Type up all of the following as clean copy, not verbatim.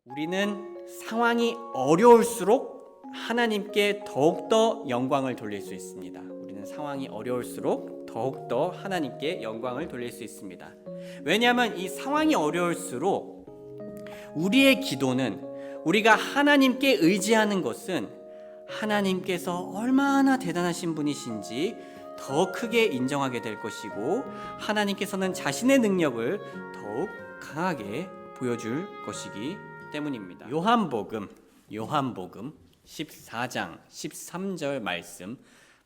우리는 상황이 어려울수록 하나님께 더욱더 영광을 돌릴 수 있습니다. 우리는 상황이 어려울수록 더욱더 하나님께 영광을 돌릴 수 있습니다. 왜냐하면 이 상황이 어려울수록 우리의 기도는, 우리가 하나님께 의지하는 것은 하나님께서 얼마나 대단하신 분이신지 더 크게 인정하게 될 것이고, 하나님께서는 자신의 능력을 더욱 강하게 보여줄 것이기 때문입니다. 요한복음 14장 13절 말씀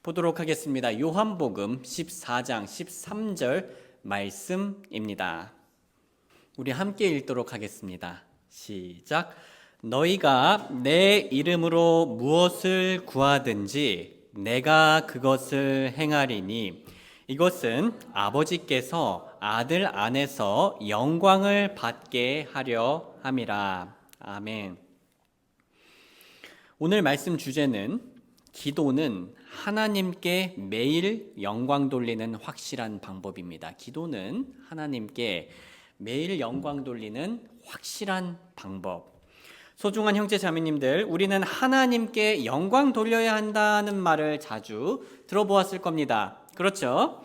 보도록 하겠습니다. 요한복음 14장 13절 말씀입니다. 우리 함께 읽도록 하겠습니다. 시작. 너희가 내 이름으로 무엇을 구하든지 내가 그것을 행하리니 이것은 아버지께서 아들 안에서 영광을 받게 하려 함이라. 아멘. 오늘 말씀 주제는 기도는 하나님께 매일 영광 돌리는 확실한 방법입니다. 기도는 하나님께 매일 영광 돌리는 확실한 방법. 소중한 형제 자매님들, 우리는 하나님께 영광 돌려야 한다는 말을 자주 들어보았을 겁니다. 그렇죠?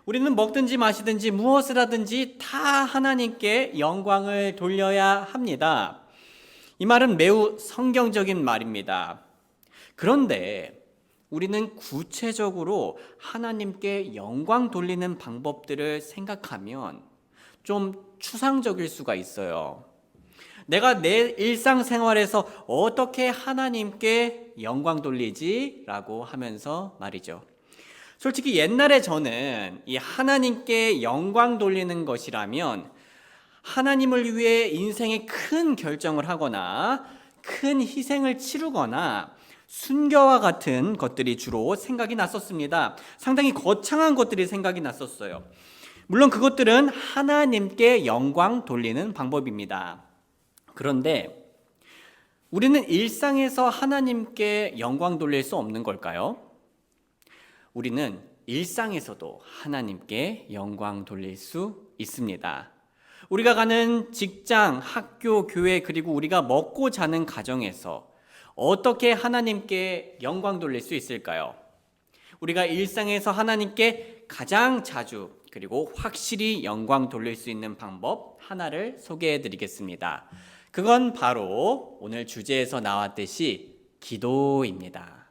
우리는 먹든지 마시든지 무엇을 하든지 다 하나님께 영광을 돌려야 합니다. 이 말은 매우 성경적인 말입니다. 그런데 우리는 구체적으로 하나님께 영광 돌리는 방법들을 생각하면 좀 추상적일 수가 있어요. 내가 내 일상생활에서 어떻게 하나님께 영광 돌리지? 라고 하면서 말이죠. 솔직히 옛날에 저는 이 하나님께 영광 돌리는 것이라면 하나님을 위해 인생에 큰 결정을 하거나 큰 희생을 치르거나 순교와 같은 것들이 주로 생각이 났었습니다. 상당히 거창한 것들이 생각이 났었어요. 물론 그것들은 하나님께 영광 돌리는 방법입니다. 그런데 우리는 일상에서 하나님께 영광 돌릴 수 없는 걸까요? 우리는 일상에서도 하나님께 영광 돌릴 수 있습니다. 우리가 가는 직장, 학교, 교회, 그리고 우리가 먹고 자는 가정에서 어떻게 하나님께 영광 돌릴 수 있을까요? 우리가 일상에서 하나님께 가장 자주 그리고 확실히 영광 돌릴 수 있는 방법 하나를 소개해 드리겠습니다. 그건 바로 오늘 주제에서 나왔듯이 기도입니다.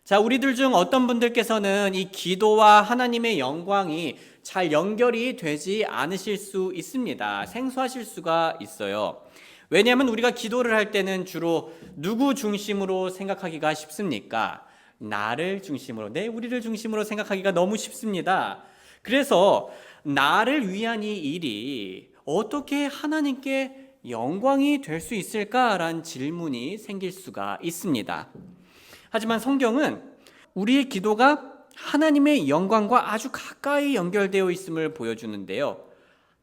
자, 우리들 중 어떤 분들께서는 이 기도와 하나님의 영광이 잘 연결이 되지 않으실 수 있습니다. 생소하실 수가 있어요. 왜냐하면 우리가 기도를 할 때는 주로 누구 중심으로 생각하기가 쉽습니까? 나를 중심으로, 우리를 중심으로 생각하기가 너무 쉽습니다. 그래서 나를 위한 이 일이 어떻게 하나님께 영광이 될 수 있을까라는 질문이 생길 수가 있습니다. 하지만 성경은 우리의 기도가 하나님의 영광과 아주 가까이 연결되어 있음을 보여주는데요.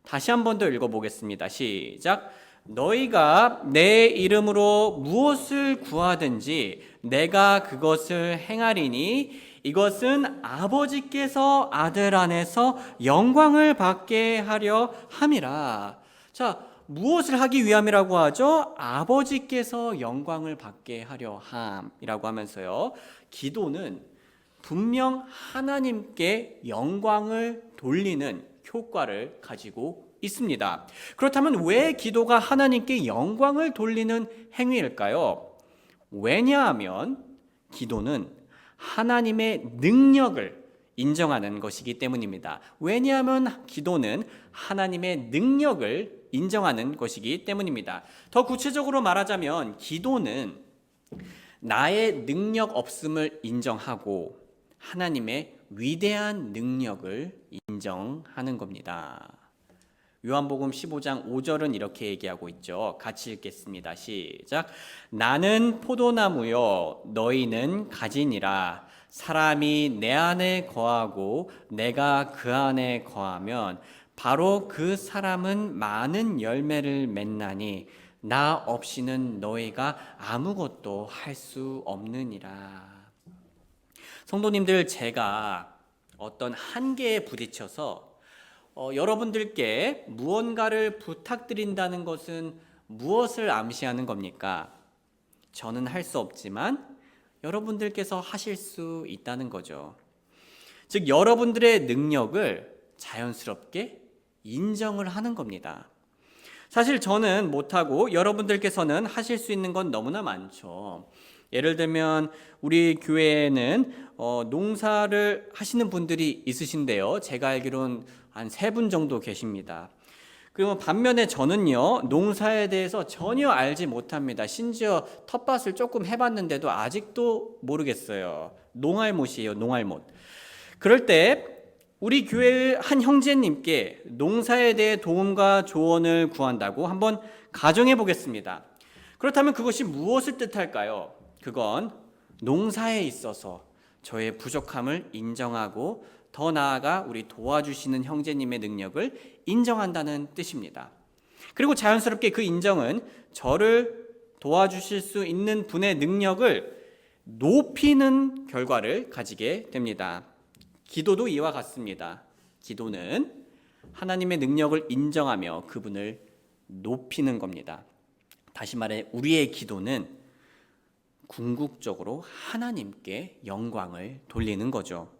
다시 한 번 더 읽어보겠습니다. 시작. 너희가 내 이름으로 무엇을 구하든지 내가 그것을 행하리니 이것은 아버지께서 아들 안에서 영광을 받게 하려 함이라. 자, 무엇을 하기 위함이라고 하죠? 아버지께서 영광을 받게 하려 함이라고 하면서요. 기도는 분명 하나님께 영광을 돌리는 효과를 가지고 있습니다. 그렇다면 왜 기도가 하나님께 영광을 돌리는 행위일까요? 왜냐하면 기도는 하나님의 능력을 인정하는 것이기 때문입니다. 왜냐하면 기도는 하나님의 능력을 인정하는 것이기 때문입니다. 더 구체적으로 말하자면 기도는 나의 능력 없음을 인정하고 하나님의 위대한 능력을 인정하는 겁니다. 요한복음 15장 5절은 이렇게 얘기하고 있죠. 같이 읽겠습니다. 시작. 나는 포도나무요 너희는 가지니라. 사람이 내 안에 거하고 내가 그 안에 거하면 바로 그 사람은 많은 열매를 맺나니 나 없이는 너희가 아무것도 할 수 없느니라. 성도님들, 제가 어떤 한계에 부딪혀서 여러분들께 무언가를 부탁드린다는 것은 무엇을 암시하는 겁니까? 저는 할 수 없지만 여러분들께서 하실 수 있다는 거죠. 즉 여러분들의 능력을 자연스럽게 인정을 하는 겁니다. 사실 저는 못하고 여러분들께서는 하실 수 있는 건 너무나 많죠. 예를 들면 우리 교회에는 농사를 하시는 분들이 있으신데요. 제가 알기로는 한 3분 정도 계십니다. 그러면 반면에 저는요, 농사에 대해서 전혀 알지 못합니다. 심지어 텃밭을 조금 해봤는데도 아직도 모르겠어요. 농알못이에요, 농알못. 그럴 때 우리 교회 한 형제님께 농사에 대해 도움과 조언을 구한다고 한번 가정해 보겠습니다. 그렇다면 그것이 무엇을 뜻할까요? 그건 농사에 있어서 저의 부족함을 인정하고 더 나아가 우리 도와주시는 형제님의 능력을 인정한다는 뜻입니다. 그리고 자연스럽게 그 인정은 저를 도와주실 수 있는 분의 능력을 높이는 결과를 가지게 됩니다. 기도도 이와 같습니다. 기도는 하나님의 능력을 인정하며 그분을 높이는 겁니다. 다시 말해 우리의 기도는 궁극적으로 하나님께 영광을 돌리는 거죠.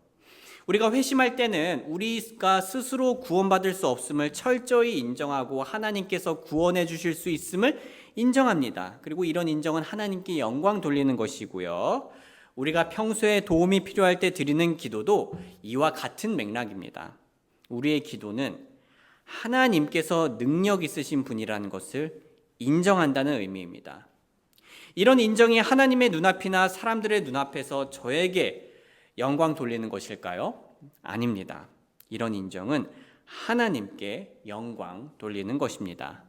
우리가 회심할 때는 우리가 스스로 구원받을 수 없음을 철저히 인정하고 하나님께서 구원해 주실 수 있음을 인정합니다. 그리고 이런 인정은 하나님께 영광 돌리는 것이고요. 우리가 평소에 도움이 필요할 때 드리는 기도도 이와 같은 맥락입니다. 우리의 기도는 하나님께서 능력 있으신 분이라는 것을 인정한다는 의미입니다. 이런 인정이 하나님의 눈앞이나 사람들의 눈앞에서 저에게 영광 돌리는 것일까요? 아닙니다. 이런 인정은 하나님께 영광 돌리는 것입니다.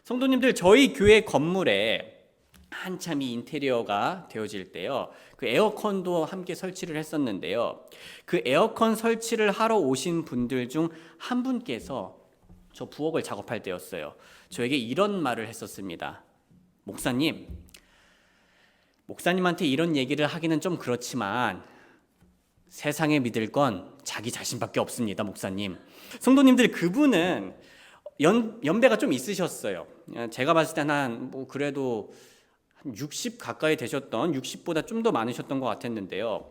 성도님들, 저희 교회 건물에 한참 이 인테리어가 되어질 때요, 그 에어컨도 함께 설치를 했었는데요, 그 에어컨 설치를 하러 오신 분들 중 한 분께서 저 부엌을 작업할 때였어요. 저에게 이런 말을 했었습니다. 목사님한테 이런 얘기를 하기는 좀 그렇지만 세상에 믿을 건 자기 자신밖에 없습니다, 목사님. 성도님들, 그분은 연배가 좀 있으셨어요. 제가 봤을 때는 그래도 한 60 가까이 되셨던, 60보다 좀 더 많으셨던 것 같았는데요.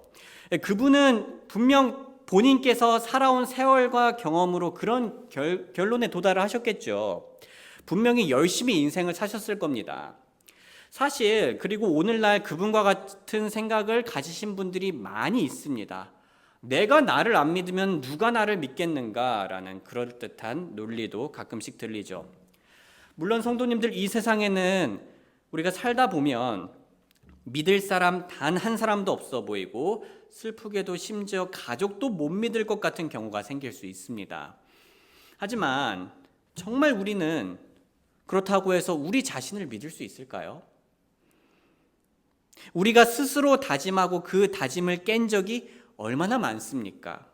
그분은 분명 본인께서 살아온 세월과 경험으로 그런 결론에 도달을 하셨겠죠. 분명히 열심히 인생을 사셨을 겁니다. 사실 그리고 오늘날 그분과 같은 생각을 가지신 분들이 많이 있습니다. 내가 나를 안 믿으면 누가 나를 믿겠는가라는 그럴듯한 논리도 가끔씩 들리죠. 물론 성도님들, 이 세상에는 우리가 살다 보면 믿을 사람 단 한 사람도 없어 보이고 슬프게도 심지어 가족도 못 믿을 것 같은 경우가 생길 수 있습니다. 하지만 정말 우리는 그렇다고 해서 우리 자신을 믿을 수 있을까요? 우리가 스스로 다짐하고 그 다짐을 깬 적이 얼마나 많습니까?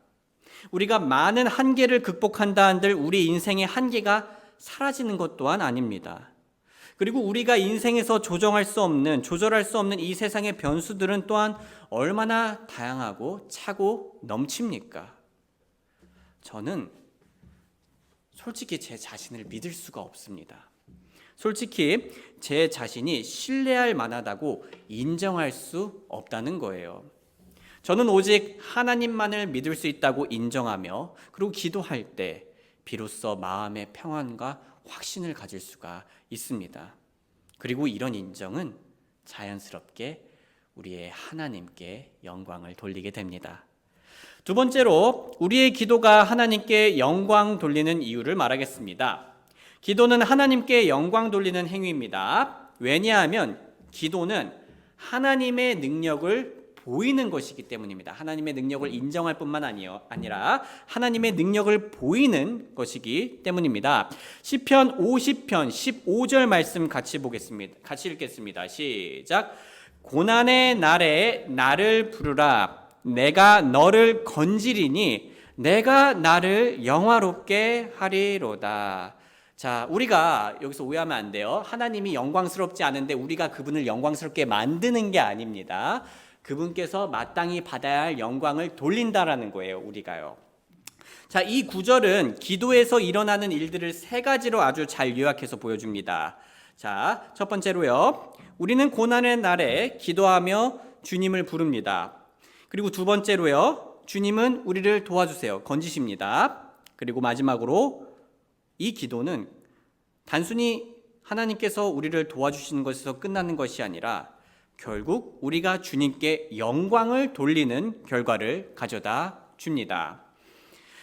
우리가 많은 한계를 극복한다 한들 우리 인생의 한계가 사라지는 것 또한 아닙니다. 그리고 우리가 인생에서 조절할 수 없는 이 세상의 변수들은 또한 얼마나 다양하고 차고 넘칩니까? 저는 솔직히 제 자신을 믿을 수가 없습니다. 솔직히 제 자신이 신뢰할 만하다고 인정할 수 없다는 거예요. 저는 오직 하나님만을 믿을 수 있다고 인정하며 그리고 기도할 때 비로소 마음의 평안과 확신을 가질 수가 있습니다. 그리고 이런 인정은 자연스럽게 우리의 하나님께 영광을 돌리게 됩니다. 두 번째로 우리의 기도가 하나님께 영광 돌리는 이유를 말하겠습니다. 기도는 하나님께 영광 돌리는 행위입니다. 왜냐하면 기도는 하나님의 능력을 보이는 것이기 때문입니다. 하나님의 능력을 인정할 뿐만 아니라 하나님의 능력을 보이는 것이기 때문입니다. 시편 50편 15절 말씀 같이 읽겠습니다. 시작. 고난의 날에 나를 부르라. 내가 너를 건지리니 내가 나를 영화롭게 하리로다. 자, 우리가 여기서 오해하면 안 돼요. 하나님이 영광스럽지 않은데 우리가 그분을 영광스럽게 만드는 게 아닙니다. 그분께서 마땅히 받아야 할 영광을 돌린다라는 거예요, 우리가요. 자, 이 구절은 기도에서 일어나는 일들을 3가지로 아주 잘 요약해서 보여줍니다. 자, 첫 번째로요. 우리는 고난의 날에 기도하며 주님을 부릅니다. 그리고 두 번째로요. 주님은 우리를 도와주세요. 건지십니다. 그리고 마지막으로 이 기도는 단순히 하나님께서 우리를 도와주시는 것에서 끝나는 것이 아니라 결국 우리가 주님께 영광을 돌리는 결과를 가져다 줍니다.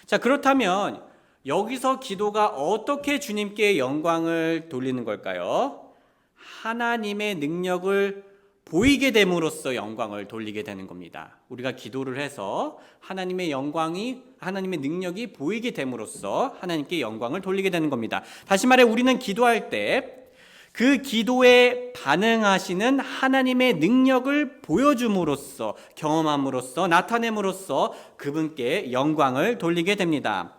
자, 그렇다면 여기서 기도가 어떻게 주님께 영광을 돌리는 걸까요? 하나님의 능력을 보이게 됨으로써 영광을 돌리게 되는 겁니다. 우리가 기도를 해서 하나님의 능력이 보이게 됨으로써 하나님께 영광을 돌리게 되는 겁니다. 다시 말해 우리는 기도할 때 그 기도에 반응하시는 하나님의 능력을 보여줌으로써, 경험함으로써, 나타냄으로써 그분께 영광을 돌리게 됩니다.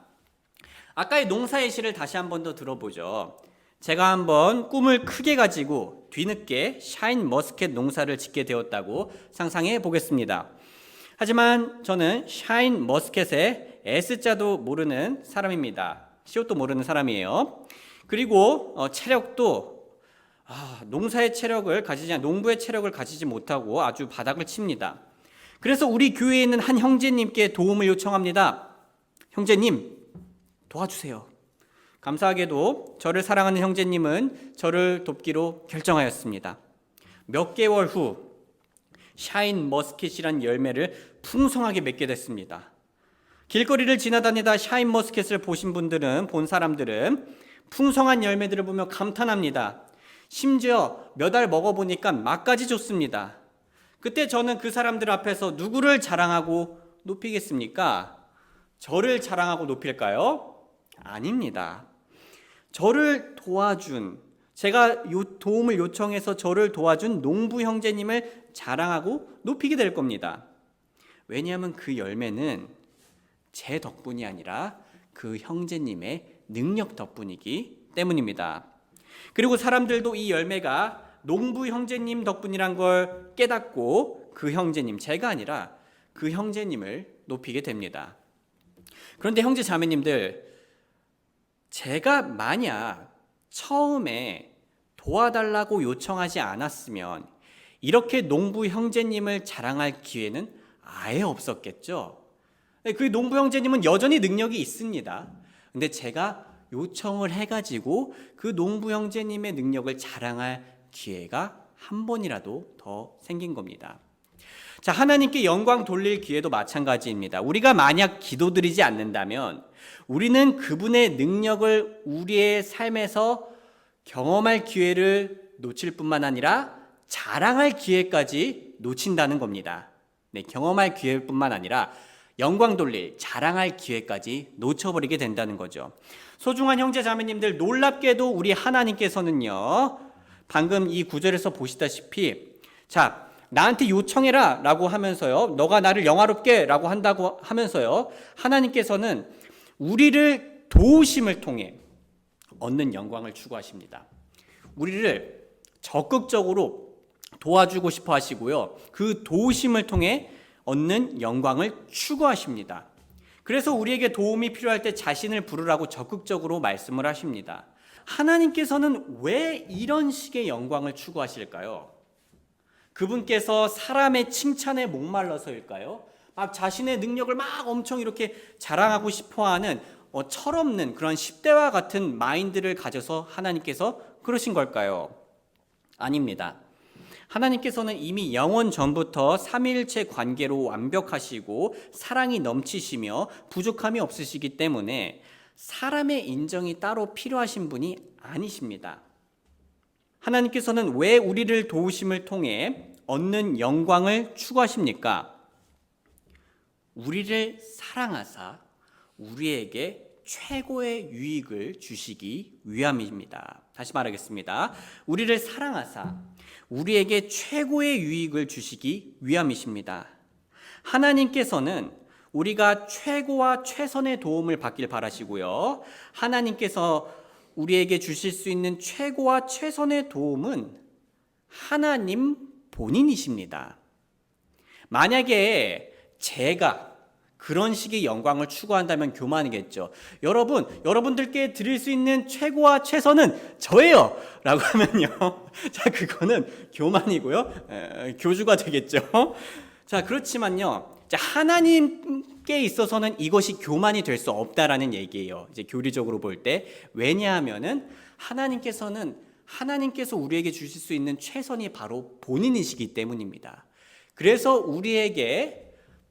아까의 농사의 시를 다시 한 번 더 들어보죠. 제가 한번 꿈을 크게 가지고 뒤늦게 샤인 머스켓 농사를 짓게 되었다고 상상해 보겠습니다. 하지만 저는 샤인 머스켓의 S자도 모르는 사람입니다. 시옷도 모르는 사람이에요. 그리고 체력도 농부의 체력을 가지지 못하고 아주 바닥을 칩니다. 그래서 우리 교회에 있는 한 형제님께 도움을 요청합니다. 형제님, 도와주세요. 감사하게도 저를 사랑하는 형제님은 저를 돕기로 결정하였습니다. 몇 개월 후 샤인 머스켓이란 열매를 풍성하게 맺게 됐습니다. 길거리를 지나다니다 샤인 머스켓을 본 사람들은 풍성한 열매들을 보며 감탄합니다. 심지어 몇 알 먹어보니까 맛까지 좋습니다. 그때 저는 그 사람들 앞에서 누구를 자랑하고 높이겠습니까? 저를 자랑하고 높일까요? 아닙니다. 저를 도와준, 제가 도움을 요청해서 저를 도와준 농부 형제님을 자랑하고 높이게 될 겁니다. 왜냐하면 그 열매는 제 덕분이 아니라 그 형제님의 능력 덕분이기 때문입니다. 그리고 사람들도 이 열매가 농부 형제님 덕분이란 걸 깨닫고 그 형제님, 제가 아니라 그 형제님을 높이게 됩니다. 그런데 형제 자매님들, 제가 만약 처음에 도와달라고 요청하지 않았으면 이렇게 농부 형제님을 자랑할 기회는 아예 없었겠죠. 그 농부 형제님은 여전히 능력이 있습니다. 근데 제가 요청을 해가지고 그 농부 형제님의 능력을 자랑할 기회가 한 번이라도 더 생긴 겁니다. 자, 하나님께 영광 돌릴 기회도 마찬가지입니다. 우리가 만약 기도드리지 않는다면 우리는 그분의 능력을 우리의 삶에서 경험할 기회를 놓칠 뿐만 아니라 자랑할 기회까지 놓친다는 겁니다. 네, 경험할 기회뿐만 아니라 영광 돌릴, 자랑할 기회까지 놓쳐버리게 된다는 거죠. 소중한 형제 자매님들, 놀랍게도 우리 하나님께서는요, 방금 이 구절에서 보시다시피, 자, 나한테 요청해라 라고 하면서요, 너가 나를 영화롭게 라고 한다고 하면서요, 하나님께서는 우리를 도우심을 통해 얻는 영광을 추구하십니다. 우리를 적극적으로 도와주고 싶어 하시고요, 그 도우심을 통해 얻는 영광을 추구하십니다. 그래서 우리에게 도움이 필요할 때 자신을 부르라고 적극적으로 말씀을 하십니다. 하나님께서는 왜 이런 식의 영광을 추구하실까요? 그분께서 사람의 칭찬에 목말라서일까요? 막 자신의 능력을 막 엄청 이렇게 자랑하고 싶어하는 철없는 그런 10대와 같은 마인드를 가져서 하나님께서 그러신 걸까요? 아닙니다. 하나님께서는 이미 영원 전부터 삼위일체 관계로 완벽하시고 사랑이 넘치시며 부족함이 없으시기 때문에 사람의 인정이 따로 필요하신 분이 아니십니다. 하나님께서는 왜 우리를 도우심을 통해 얻는 영광을 추구하십니까? 우리를 사랑하사 우리에게 최고의 유익을 주시기 위함입니다. 다시 말하겠습니다. 우리를 사랑하사 우리에게 최고의 유익을 주시기 위함이십니다. 하나님께서는 우리가 최고와 최선의 도움을 받길 바라시고요. 하나님께서 우리에게 주실 수 있는 최고와 최선의 도움은 하나님 본인이십니다. 만약에 제가 그런 식의 영광을 추구한다면 교만이겠죠. 여러분들께 드릴 수 있는 최고와 최선은 저예요 라고 하면요, 자, 그거는 교만이고요, 교주가 되겠죠. 자, 그렇지만요, 자, 하나님께 있어서는 이것이 교만이 될 수 없다라는 얘기예요. 이제 교리적으로 볼 때. 왜냐하면은 하나님께서 우리에게 주실 수 있는 최선이 바로 본인이시기 때문입니다. 그래서 우리에게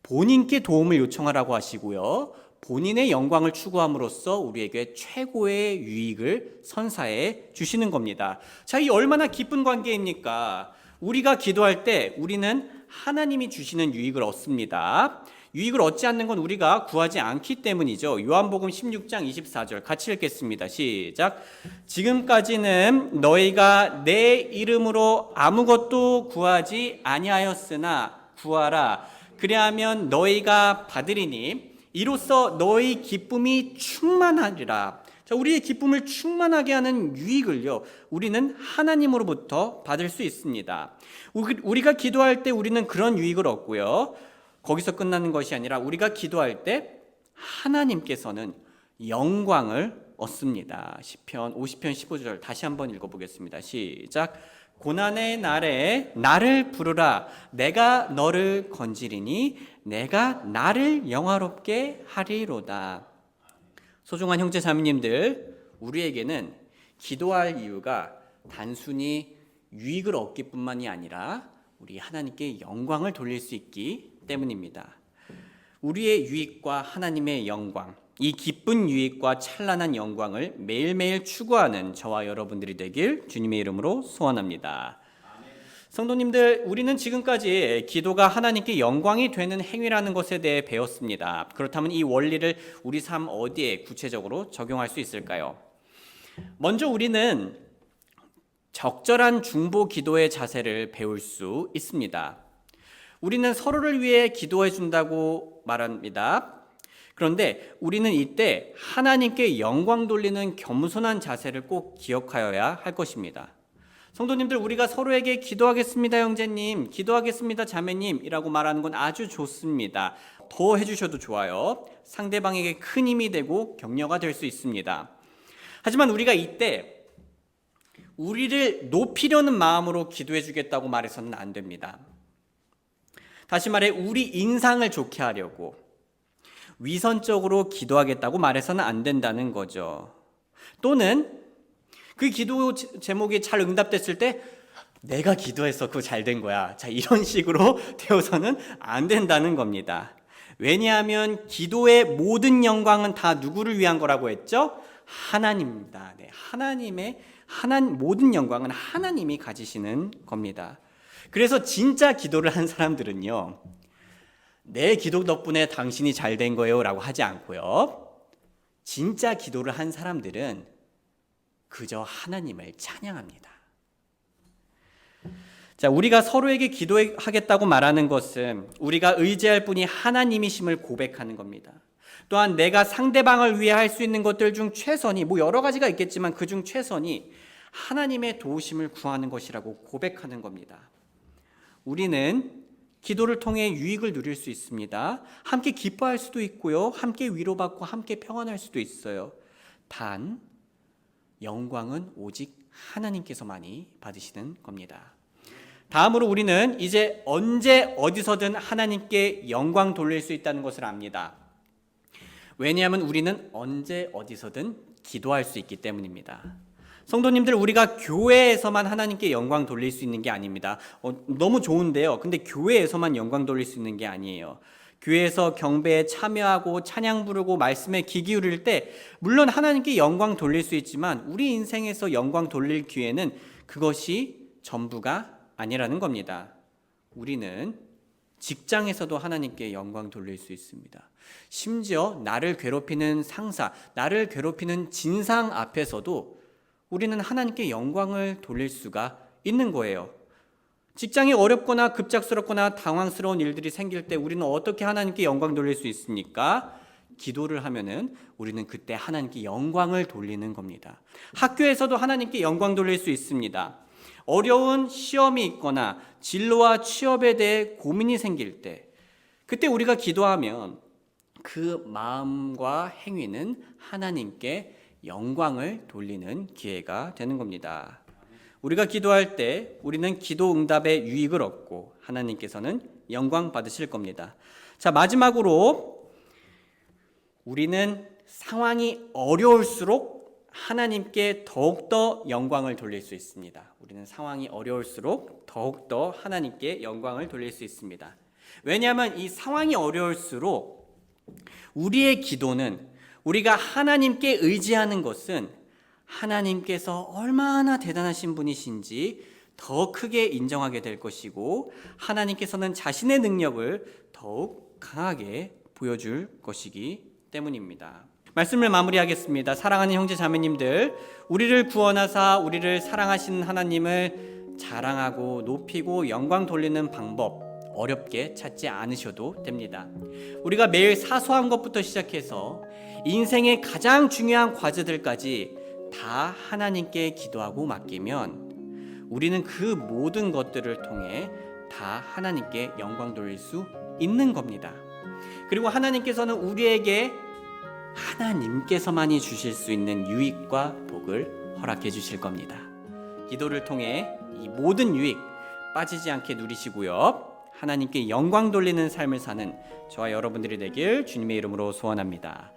본인께 도움을 요청하라고 하시고요, 본인의 영광을 추구함으로써 우리에게 최고의 유익을 선사해 주시는 겁니다. 자, 이 얼마나 기쁜 관계입니까? 우리가 기도할 때 우리는 하나님이 주시는 유익을 얻습니다. 유익을 얻지 않는 건 우리가 구하지 않기 때문이죠. 요한복음 16장 24절 같이 읽겠습니다. 시작. 지금까지는 너희가 내 이름으로 아무것도 구하지 아니하였으나 구하라. 그리하면 너희가 받으리니 이로써 너희 기쁨이 충만하리라. 자, 우리의 기쁨을 충만하게 하는 유익을요, 우리는 하나님으로부터 받을 수 있습니다. 우리가 기도할 때 우리는 그런 유익을 얻고요, 거기서 끝나는 것이 아니라 우리가 기도할 때 하나님께서는 영광을 얻습니다. 시편 50편 15절 다시 한번 읽어보겠습니다. 시작. 고난의 날에 나를 부르라. 내가 너를 건지리니 내가 나를 영화롭게 하리로다. 소중한 형제 자매님들, 우리에게는 기도할 이유가 단순히 유익을 얻기 뿐만이 아니라 우리 하나님께 영광을 돌릴 수 있기 때문입니다. 우리의 유익과 하나님의 영광, 이 기쁜 유익과 찬란한 영광을 매일매일 추구하는 저와 여러분들이 되길 주님의 이름으로 소원합니다. 성도님들, 우리는 지금까지 기도가 하나님께 영광이 되는 행위라는 것에 대해 배웠습니다. 그렇다면 이 원리를 우리 삶 어디에 구체적으로 적용할 수 있을까요? 먼저 우리는 적절한 중보 기도의 자세를 배울 수 있습니다. 우리는 서로를 위해 기도해 준다고 말합니다. 그런데 우리는 이때 하나님께 영광 돌리는 겸손한 자세를 꼭 기억하여야 할 것입니다. 성도님들, 우리가 서로에게 기도하겠습니다 형제님, 기도하겠습니다 자매님이라고 말하는 건 아주 좋습니다. 더 해주셔도 좋아요. 상대방에게 큰 힘이 되고 격려가 될 수 있습니다. 하지만 우리가 이때 우리를 높이려는 마음으로 기도해 주겠다고 말해서는 안 됩니다. 다시 말해, 우리 인상을 좋게 하려고 위선적으로 기도하겠다고 말해서는 안 된다는 거죠. 또는 그 기도 제목이 잘 응답됐을 때 내가 기도해서 그거 잘 된 거야, 자, 이런 식으로 되어서는 안 된다는 겁니다. 왜냐하면 기도의 모든 영광은 다 누구를 위한 거라고 했죠? 하나님입니다. 네, 모든 영광은 하나님이 가지시는 겁니다. 그래서 진짜 기도를 한 사람들은요, 내 기도 덕분에 당신이 잘 된 거예요 라고 하지 않고요, 진짜 기도를 한 사람들은 그저 하나님을 찬양합니다. 자, 우리가 서로에게 기도하겠다고 말하는 것은 우리가 의지할 분이 하나님이심을 고백하는 겁니다. 또한 내가 상대방을 위해 할 수 있는 것들 중 최선이, 여러 가지가 있겠지만 그 중 최선이 하나님의 도우심을 구하는 것이라고 고백하는 겁니다. 우리는 기도를 통해 유익을 누릴 수 있습니다. 함께 기뻐할 수도 있고요, 함께 위로받고 함께 평안할 수도 있어요. 단 영광은 오직 하나님께서만이 받으시는 겁니다. 다음으로 우리는 이제 언제 어디서든 하나님께 영광 돌릴 수 있다는 것을 압니다. 왜냐하면 우리는 언제 어디서든 기도할 수 있기 때문입니다. 성도님들, 우리가 교회에서만 하나님께 영광 돌릴 수 있는 게 아닙니다. 너무 좋은데요, 근데 교회에서만 영광 돌릴 수 있는 게 아니에요. 교회에서 경배에 참여하고 찬양 부르고 말씀에 귀 기울일 때 물론 하나님께 영광 돌릴 수 있지만 우리 인생에서 영광 돌릴 기회는 그것이 전부가 아니라는 겁니다. 우리는 직장에서도 하나님께 영광 돌릴 수 있습니다. 심지어 나를 괴롭히는 상사, 나를 괴롭히는 진상 앞에서도 우리는 하나님께 영광을 돌릴 수가 있는 거예요. 직장이 어렵거나 급작스럽거나 당황스러운 일들이 생길 때 우리는 어떻게 하나님께 영광 돌릴 수 있습니까? 기도를 하면은 우리는 그때 하나님께 영광을 돌리는 겁니다. 학교에서도 하나님께 영광 돌릴 수 있습니다. 어려운 시험이 있거나 진로와 취업에 대해 고민이 생길 때, 그때 우리가 기도하면 그 마음과 행위는 하나님께 영광을 돌리는 기회가 되는 겁니다. 우리가 기도할 때 우리는 기도 응답의 유익을 얻고 하나님께서는 영광 받으실 겁니다. 자, 마지막으로 우리는 상황이 어려울수록 하나님께 더욱더 영광을 돌릴 수 있습니다. 우리는 상황이 어려울수록 더욱더 하나님께 영광을 돌릴 수 있습니다. 왜냐하면 이 상황이 어려울수록 우리의 기도는, 우리가 하나님께 의지하는 것은 하나님께서 얼마나 대단하신 분이신지 더 크게 인정하게 될 것이고, 하나님께서는 자신의 능력을 더욱 강하게 보여줄 것이기 때문입니다. 말씀을 마무리하겠습니다. 사랑하는 형제 자매님들, 우리를 구원하사 우리를 사랑하시는 하나님을 자랑하고 높이고 영광 돌리는 방법 어렵게 찾지 않으셔도 됩니다. 우리가 매일 사소한 것부터 시작해서 인생의 가장 중요한 과제들까지 다 하나님께 기도하고 맡기면 우리는 그 모든 것들을 통해 다 하나님께 영광 돌릴 수 있는 겁니다. 그리고 하나님께서는 우리에게 하나님께서만이 주실 수 있는 유익과 복을 허락해 주실 겁니다. 기도를 통해 이 모든 유익 빠지지 않게 누리시고요, 하나님께 영광 돌리는 삶을 사는 저와 여러분들이 되길 주님의 이름으로 소원합니다.